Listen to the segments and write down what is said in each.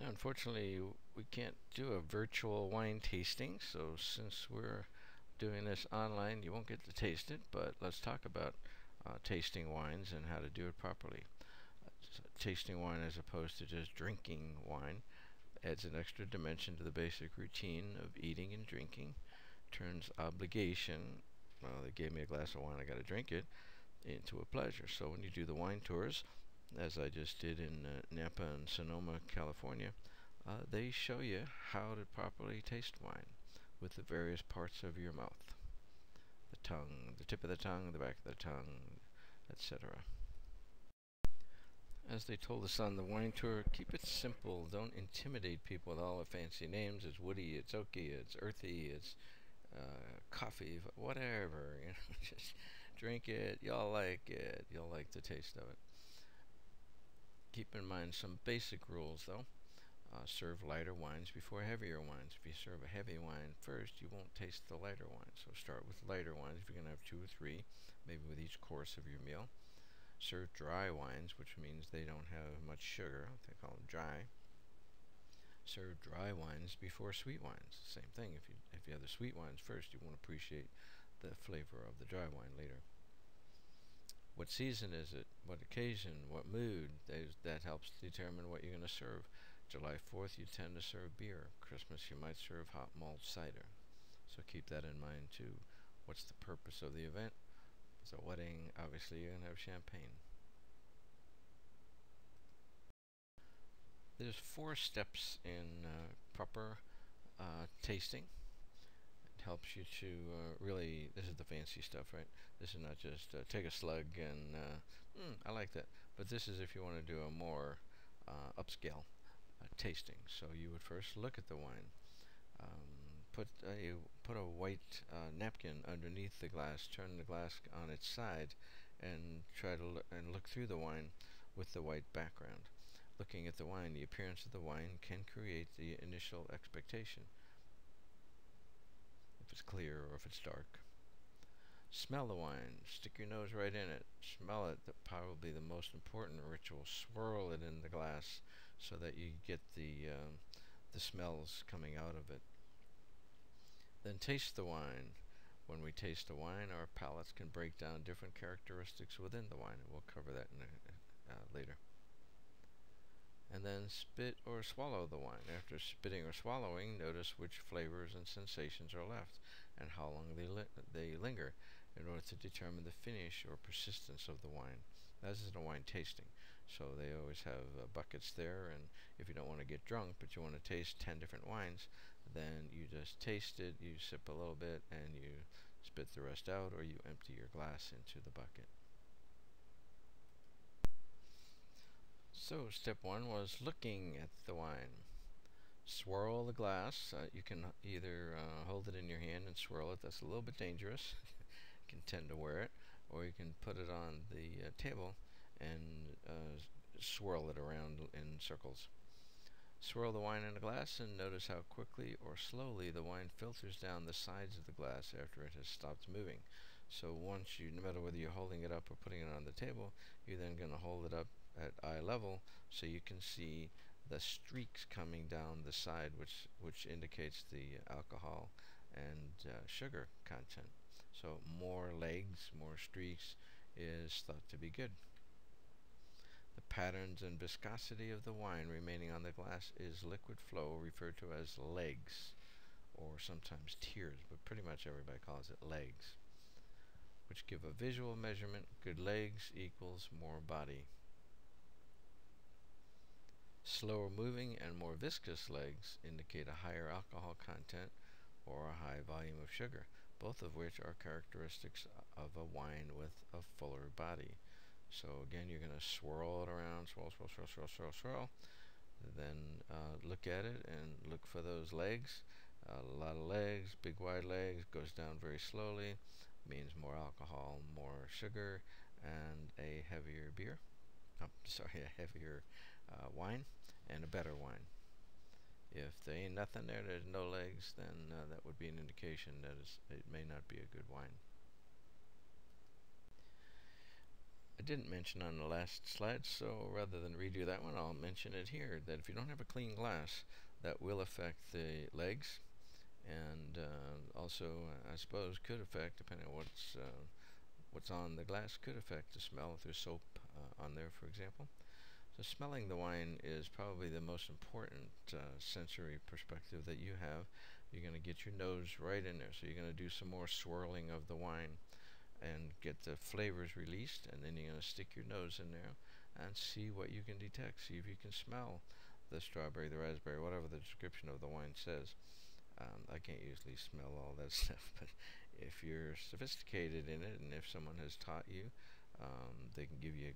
Unfortunately, we can't do a virtual wine tasting, so since we're doing this online, you won't get to taste it, but let's talk about tasting wines and how to do it properly. Tasting wine as opposed to just drinking wine adds an extra dimension to the basic routine of eating and drinking, turns obligation, well, they gave me a glass of wine, I gotta drink it, into a pleasure. So when you do the wine tours, as I just did in Napa and Sonoma, California, they show you how to properly taste wine with the various parts of your mouth. The tongue, the tip of the tongue, the back of the tongue, etc. As they told us on the wine tour, keep it simple. Don't intimidate people with all the fancy names. It's woody, it's oaky, it's earthy, it's coffee, whatever. You know, just drink it. You'll like it. You'll like the taste of it. Keep in mind some basic rules, though. Serve lighter wines before heavier wines. If you serve a heavy wine first, you won't taste the lighter wine. So start with lighter wines if you're going to have 2 or 3, maybe with each course of your meal. Serve dry wines, which means they don't have much sugar. They call them dry. Serve dry wines before sweet wines. Same thing. If you have the sweet wines first, you won't appreciate the flavor of the dry wine later. What season is it? What occasion? What mood? That helps determine what you're going to serve. July 4th, you tend to serve beer. Christmas, you might serve hot malt cider. So keep that in mind too. What's the purpose of the event? It's a wedding. Obviously, you're going to have champagne. There's 4 steps in proper tasting. It helps you to really, this is the fancy stuff, right? This is not just take a slug and I like that. But this is if you want to do a more upscale tasting. So you would first look at the wine. Put a white napkin underneath the glass. Turn the glass on its side, and try to look through the wine with the white background. Looking at the wine, the appearance of the wine can create the initial expectation. If it's clear or if it's dark. Smell the wine. Stick your nose right in it. Smell it. Probably the most important ritual. Swirl it in the glass so that you get the smells coming out of it. Then taste the wine. When we taste the wine, our palates can break down different characteristics within the wine, and we'll cover that later. And then spit or swallow the wine. After spitting or swallowing, notice which flavors and sensations are left and how long they linger in order to determine the finish or persistence of the wine. This is a wine tasting, so they always have buckets there, and if you don't want to get drunk but you want to taste 10 different wines, then you just taste it, you sip a little bit, and you spit the rest out, or you empty your glass into the bucket. So step 1 was looking at the wine. Swirl the glass. You can either hold it in your hand and swirl it. That's a little bit dangerous. You can tend to wear it. Or you can put it on the table and swirl it around in circles. Swirl the wine in a glass and notice how quickly or slowly the wine filters down the sides of the glass after it has stopped moving. So once you, no matter whether you're holding it up or putting it on the table, you're then going to hold it up at eye level so you can see the streaks coming down the side, which indicates the alcohol and sugar content. So more legs, more streaks is thought to be good. The patterns and viscosity of the wine remaining on the glass is liquid flow, referred to as legs, or sometimes tears, but pretty much everybody calls it legs, which give a visual measurement. Good legs equals more body. Slower moving and more viscous legs indicate a higher alcohol content or a high volume of sugar, both of which are characteristics of a wine with a fuller body. So again, you're going to swirl it around, swirl, swirl, swirl, swirl, swirl, swirl. Then look at it and look for those legs. A lot of legs, big wide legs, goes down very slowly, means more alcohol, more sugar, and a heavier beer. Oh, sorry, a heavier wine and a better wine. If there ain't nothing there, there's no legs, then that would be an indication that it may not be a good wine. I didn't mention on the last slide, so rather than redo that one, I'll mention it here, that if you don't have a clean glass, that will affect the legs, and also, I suppose, could affect, depending on what's on the glass, could affect the smell if there's soap on there, for example. So smelling the wine is probably the most important sensory perspective that you have. You're going to get your nose right in there, so you're going to do some more swirling of the wine and get the flavors released, and then you're going to stick your nose in there and see what you can detect. See if you can smell the strawberry, the raspberry, whatever the description of the wine says. I can't usually smell all that stuff, but if you're sophisticated in it, and if someone has taught you, they can give you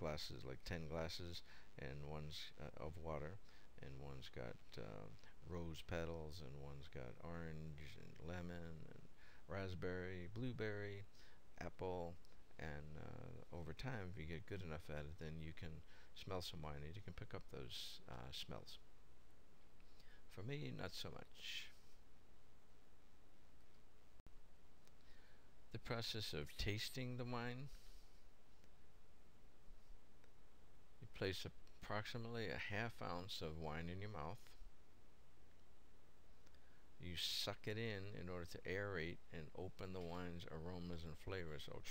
glasses, like 10 glasses, and one's of water, and one's got rose petals, and one's got orange and lemon and raspberry, blueberry, apple, and over time, if you get good enough at it, then you can smell some wine and you can pick up those smells. For me, not so much. The process of tasting the wine. You place approximately a half ounce of wine in your mouth. You suck it in order to aerate and open the wine's aromas and flavors. So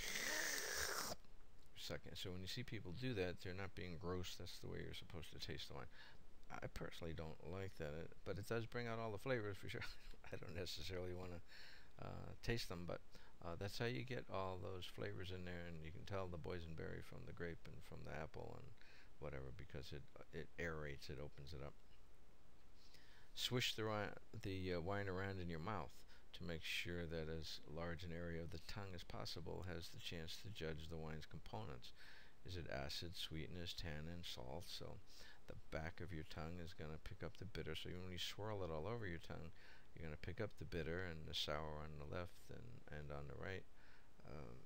suck it. So when you see people do that, they're not being gross. That's the way you're supposed to taste the wine. I personally don't like that, but it does bring out all the flavors for sure. I don't necessarily want to taste them, but that's how you get all those flavors in there, and you can tell the boysenberry from the grape and from the apple and whatever, because it aerates, it opens it up. Swish the wine around in your mouth to make sure that as large an area of the tongue as possible has the chance to judge the wine's components. Is it acid, sweetness, tannin, salt? So the back of your tongue is going to pick up the bitter. So when you swirl it all over your tongue, you're going to pick up the bitter and the sour on the left and on the right.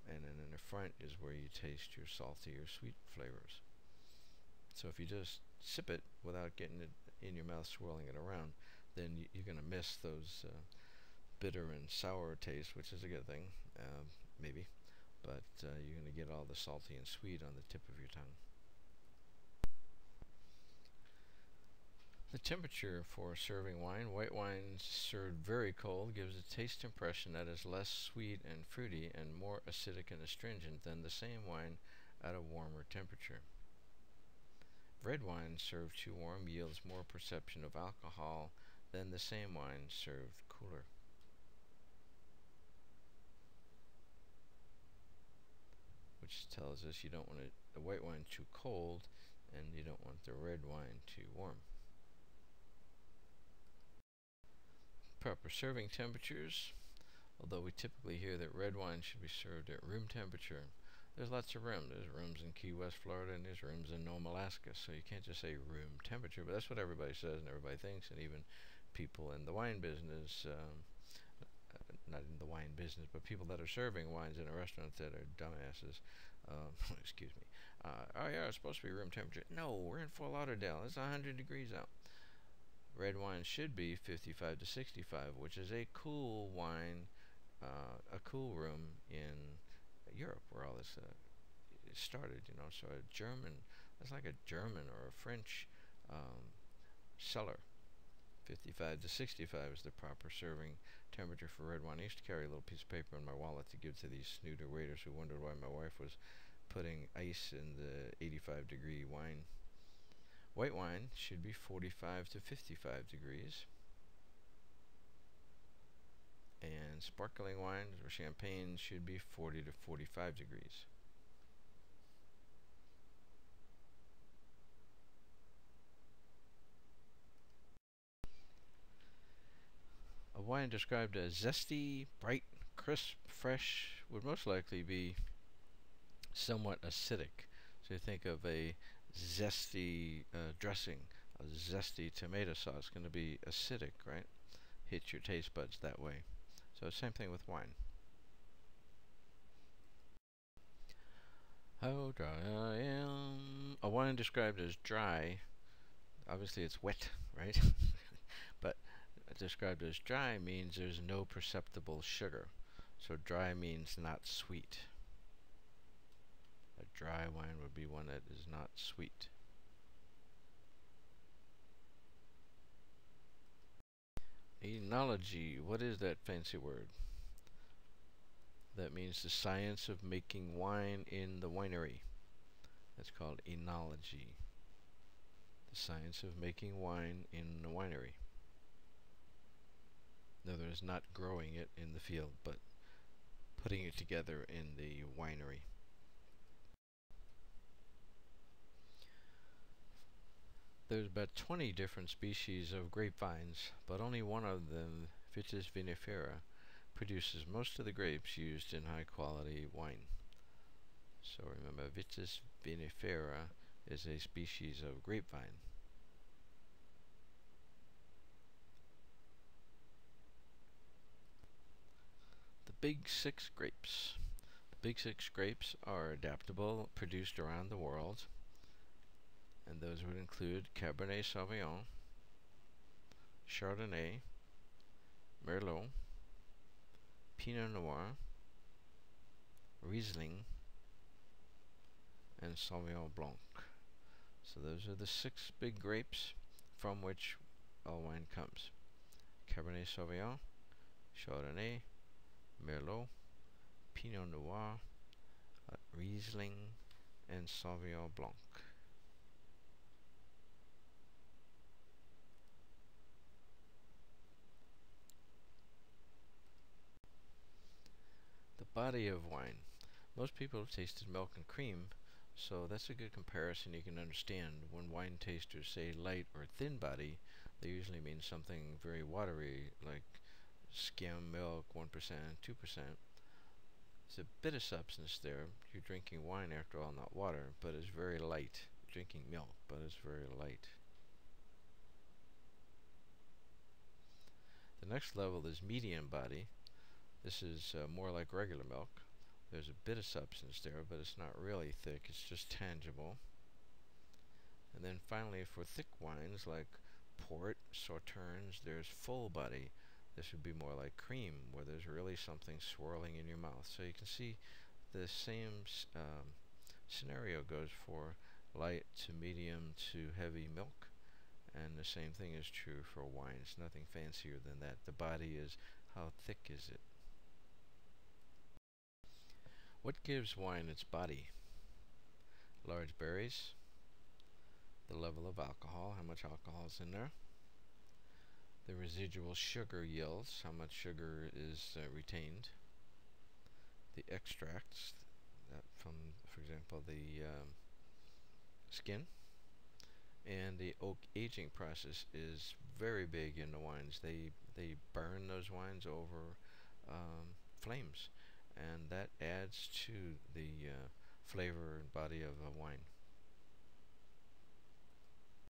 And then in the front is where you taste your salty or sweet flavors. So if you just sip it without getting it in your mouth, swirling it around, then you're going to miss those bitter and sour tastes, which is a good thing, maybe. But you're going to get all the salty and sweet on the tip of your tongue. The temperature for serving wine. White wine served very cold gives a taste impression that is less sweet and fruity and more acidic and astringent than the same wine at a warmer temperature. Red wine served too warm yields more perception of alcohol than the same wine served cooler. Which tells us you don't want the white wine too cold, and you don't want the red wine too warm. Proper serving temperatures. Although we typically hear that red wine should be served at room temperature, there's lots of room. There's rooms in Key West, Florida, and there's rooms in Nome, Alaska. So you can't just say room temperature, but that's what everybody says and everybody thinks, and even people in the wine business, not in the wine business, but people that are serving wines in a restaurant that are dumbasses. Excuse me. Oh yeah, it's supposed to be room temperature. No, we're in Fort Lauderdale. It's 100 degrees out. Red wine should be 55 to 65, which is a cool wine, a cool room in Europe, where all this started. You know, so it's like a German or a French cellar. 55 to 65 is the proper serving temperature for red wine. I used to carry a little piece of paper in my wallet to give to these snooter waiters who wondered why my wife was putting ice in the 85-degree wine. White wine should be 45 to 55 degrees. And sparkling wine or champagne should be 40 to 45 degrees. A wine described as zesty, bright, crisp, fresh would most likely be somewhat acidic. So you think of a zesty dressing, a zesty tomato sauce, going to be acidic, right? Hit your taste buds that way. So same thing with wine. How dry I am. A wine described as dry, obviously it's wet, right? But described as dry means there's no perceptible sugar. So dry means not sweet. A dry wine would be one that is not sweet. Enology, what is that fancy word? That means the science of making wine in the winery. That's called enology. The science of making wine in the winery. In other words, not growing it in the field, but putting it together in the winery. There's about 20 different species of grapevines, but only one of them, Vitis vinifera, produces most of the grapes used in high quality wine. So remember, Vitis vinifera is a species of grapevine. The Big Six grapes. The Big Six grapes are adaptable, produced around the world, and those would include Cabernet Sauvignon, Chardonnay, Merlot, Pinot Noir, Riesling, and Sauvignon Blanc. So those are the 6 big grapes from which all wine comes. Cabernet Sauvignon, Chardonnay, Merlot, Pinot Noir, Riesling, and Sauvignon Blanc. The body of wine. Most people have tasted milk and cream, so that's a good comparison you can understand. When wine tasters say light or thin body, they usually mean something very watery, like skim milk, 1%, 2%. There's a bit of substance there. You're drinking wine, after all, not water, but it's very light. You're drinking milk, but it's very light. The next level is medium body. This is more like regular milk. There's a bit of substance there, but it's not really thick. It's just tangible. And then finally, for thick wines like port, sauternes, there's full body. This would be more like cream, where there's really something swirling in your mouth. So you can see the same scenario goes for light to medium to heavy milk, and the same thing is true for wine. It's nothing fancier than that. The body is how thick is it. What gives wine its body? Large berries, the level of alcohol, how much alcohol is in there, the residual sugar yields, how much sugar is retained, the extracts from, for example, the skin, and the oak aging process is very big in the wines. They burn those wines over flames, and that adds to the flavor and body of a wine.